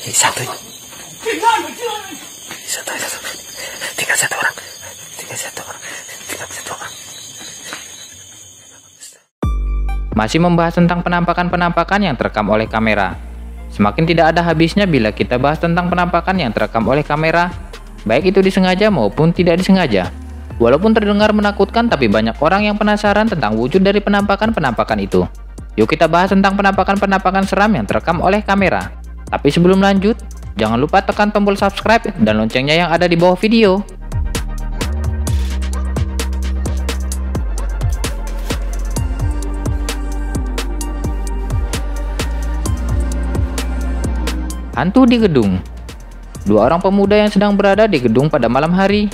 Satu. Tinggal satu orang. Masih membahas tentang penampakan-penampakan yang terekam oleh kamera. Semakin tidak ada habisnya bila kita bahas tentang penampakan yang terekam oleh kamera, baik itu disengaja maupun tidak disengaja. Walaupun terdengar menakutkan, tapi banyak orang yang penasaran tentang wujud dari penampakan-penampakan itu. Yuk kita bahas tentang penampakan-penampakan seram yang terekam oleh kamera. Tapi sebelum lanjut, jangan lupa tekan tombol subscribe dan loncengnya yang ada di bawah video. Hantu di gedung. Dua orang pemuda yang sedang berada di gedung pada malam hari,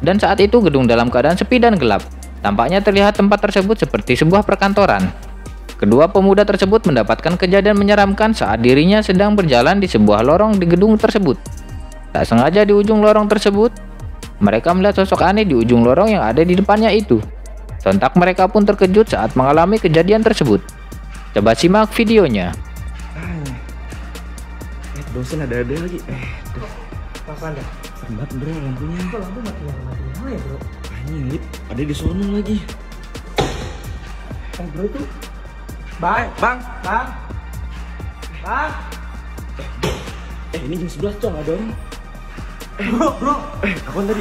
dan saat itu gedung dalam keadaan sepi dan gelap. Tampaknya terlihat tempat tersebut seperti sebuah perkantoran. Kedua pemuda tersebut mendapatkan kejadian menyeramkan saat dirinya sedang berjalan di sebuah lorong di gedung tersebut. Tak sengaja di ujung lorong tersebut, mereka melihat sosok aneh di ujung lorong yang ada di depannya itu. Sontak mereka pun terkejut saat mengalami kejadian tersebut. Coba simak videonya. Dosen ada lagi. Apa anda? Serem banget bro lampunya. Kok lampu mati ya bro? Anjing Lip, ada di sono lagi. Bro itu Bang. Ini jam 11 tuh ada orang. Bro. Kapan tadi?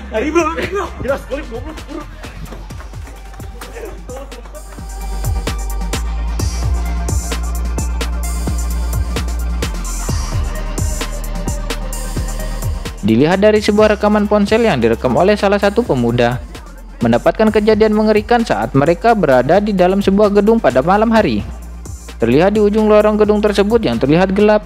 Tadi bro. Jelas Lip, goblok bro. Dilihat dari sebuah rekaman ponsel yang direkam oleh salah satu pemuda, mendapatkan kejadian mengerikan saat mereka berada di dalam sebuah gedung pada malam hari. Terlihat di ujung lorong gedung tersebut yang terlihat gelap,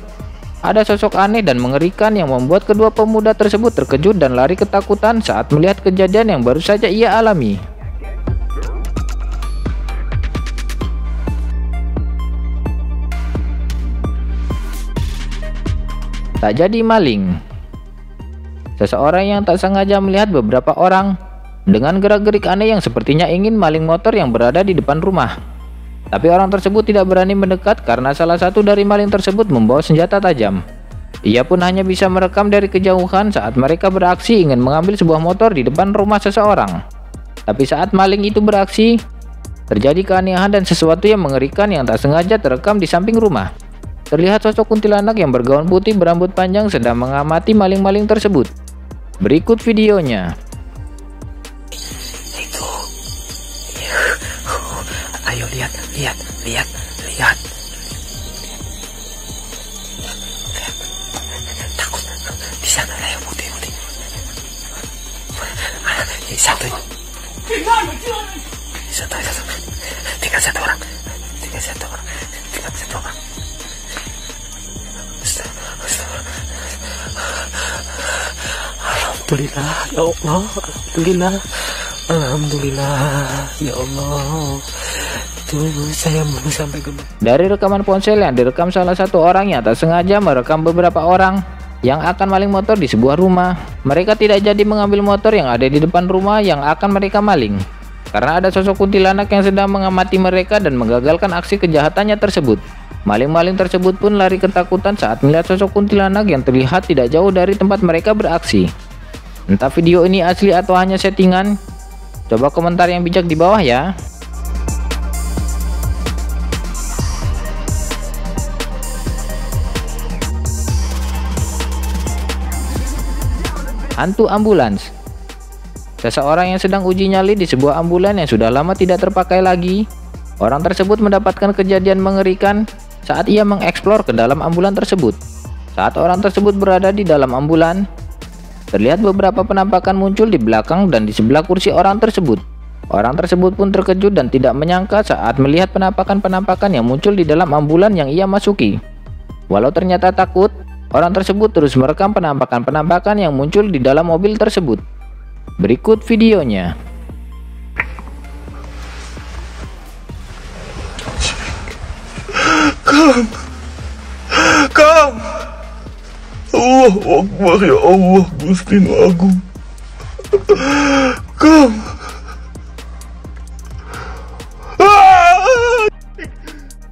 ada sosok aneh dan mengerikan yang membuat kedua pemuda tersebut terkejut dan lari ketakutan saat melihat kejadian yang baru saja ia alami. Tak jadi maling. Seseorang yang tak sengaja melihat beberapa orang dengan gerak-gerik aneh yang sepertinya ingin maling motor yang berada di depan rumah. Tapi orang tersebut tidak berani mendekat karena salah satu dari maling tersebut membawa senjata tajam. Ia pun hanya bisa merekam dari kejauhan saat mereka beraksi ingin mengambil sebuah motor di depan rumah seseorang. Tapi saat maling itu beraksi, terjadi keanehan dan sesuatu yang mengerikan yang tak sengaja terekam di samping rumah. Terlihat sosok kuntilanak yang bergaun putih berambut panjang sedang mengamati maling-maling tersebut. Berikut videonya. Itu. Ayo lihat. Takut. Di sana ayo putih. Satu. Tinggal satu orang. Alhamdulillah ya Allah, Alhamdulillah ya Allah. Tunggu saya belum sampai ke. Dari rekaman ponsel yang direkam salah satu orang yang tak sengaja merekam beberapa orang yang akan maling motor di sebuah rumah. Mereka tidak jadi mengambil motor yang ada di depan rumah yang akan mereka maling, karena ada sosok kuntilanak yang sedang mengamati mereka dan menggagalkan aksi kejahatannya tersebut. Maling-maling tersebut pun lari ketakutan saat melihat sosok kuntilanak yang terlihat tidak jauh dari tempat mereka beraksi. Entah video ini asli atau hanya settingan? Coba komentar yang bijak di bawah ya. Hantu ambulans. Seseorang yang sedang uji nyali di sebuah ambulans yang sudah lama tidak terpakai lagi. Orang tersebut mendapatkan kejadian mengerikan saat ia mengeksplor ke dalam ambulans tersebut. Saat orang tersebut berada di dalam ambulans, terlihat beberapa penampakan muncul di belakang dan di sebelah kursi orang tersebut. Orang tersebut pun terkejut dan tidak menyangka saat melihat penampakan-penampakan yang muncul di dalam ambulans yang ia masuki. Walau ternyata takut, orang tersebut terus merekam penampakan-penampakan yang muncul di dalam mobil tersebut. Berikut videonya. Kang, Allahu Akbar ya Allah, Gusti Nu Agung. Kang,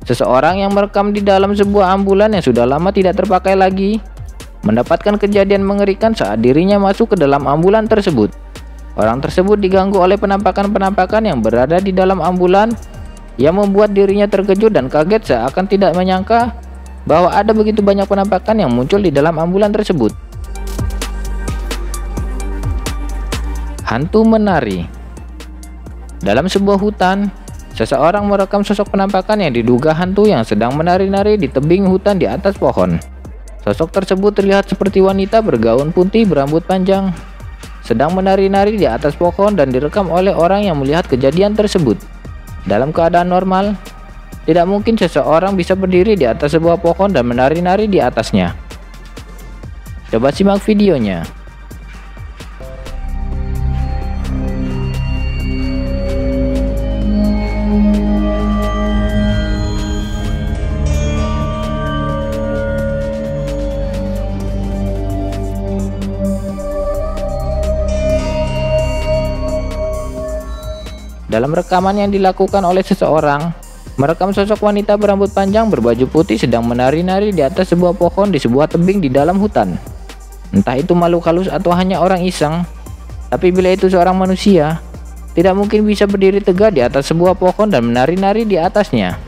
Seseorang yang merekam di dalam sebuah ambulan yang sudah lama tidak terpakai lagi mendapatkan kejadian mengerikan saat dirinya masuk ke dalam ambulan tersebut. Orang tersebut diganggu oleh penampakan-penampakan yang berada di dalam ambulan yang membuat dirinya terkejut dan kaget seakan tidak menyangka bahwa ada begitu banyak penampakan yang muncul di dalam ambulan tersebut. Hantu menari. Dalam sebuah hutan, seseorang merekam sosok penampakan yang diduga hantu yang sedang menari-nari di tebing hutan di atas pohon. Sosok tersebut terlihat seperti wanita bergaun putih berambut panjang, sedang menari-nari di atas pohon dan direkam oleh orang yang melihat kejadian tersebut. Dalam keadaan normal, tidak mungkin seseorang bisa berdiri di atas sebuah pohon dan menari-nari di atasnya. Coba simak videonya. Dalam rekaman yang dilakukan oleh seseorang, merekam sosok wanita berambut panjang berbaju putih sedang menari-nari di atas sebuah pohon di sebuah tebing di dalam hutan. Entah itu makhluk halus atau hanya orang iseng, tapi bila itu seorang manusia, tidak mungkin bisa berdiri tegak di atas sebuah pohon dan menari-nari di atasnya.